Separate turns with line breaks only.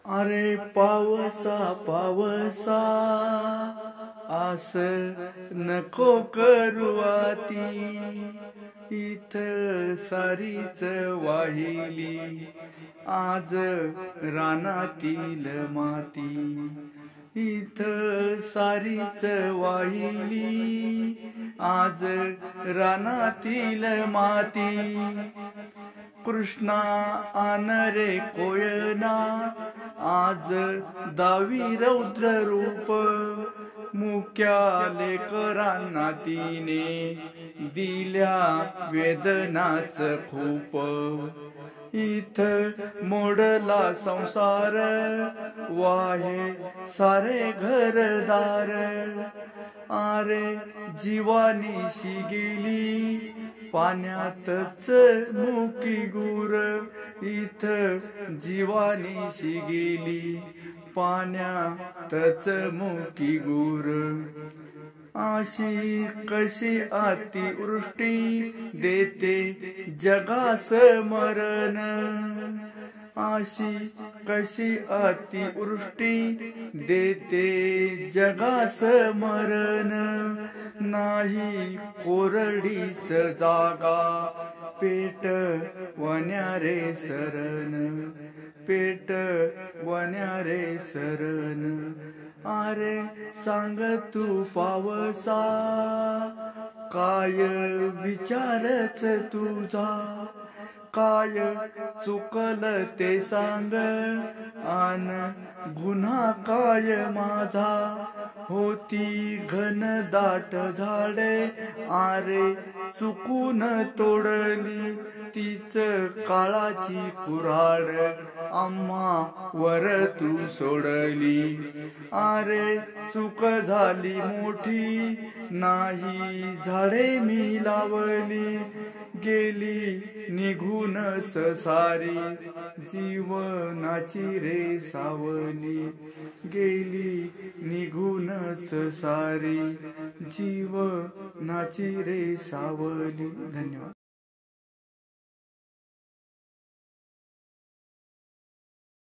अरे पावसा पावसा आस नको करू आती, इथ सारीच वाहिली आज रानातील माती, इथ सारीच वाहिली आज रानातील माती। कृष्णा आन रे कोयना आज दावी रौद्र रूप, मुक्या लेकरांना तिने दिल्या वेदनाच खूप। इथ मोडला संसार वाहे सारे घरदार, आरे जीवानीशी गेली पाण्यातच मुकी गुर, इथ जीवानीशी गेली पाण्यातच मुकी गुर। अशी कशी अतिवृष्टी देते जगास मरण, अशी कशी अतिवृष्टी देते जगास मरण। नाही कोरडीच जागा पेट वण्यारे सरण, पेट वण्यारे सरण। अरे सांग तू पावसा काय विचारच तुझा, काय चुकल ते सांग आन गुन्हा काय माझा। होती घनदाट झाडे आरे चुकून तोडली, तीच काळाची कुऱ्हाड आम्हा वर तू सोडली। आरे चूक झाली मोठी नाही झाडे मी लावली, गेली निघूनच सारी जीवनाची रे सावली, गेली निघूनच सारी जीवनाची रे सावली। धन्यवाद।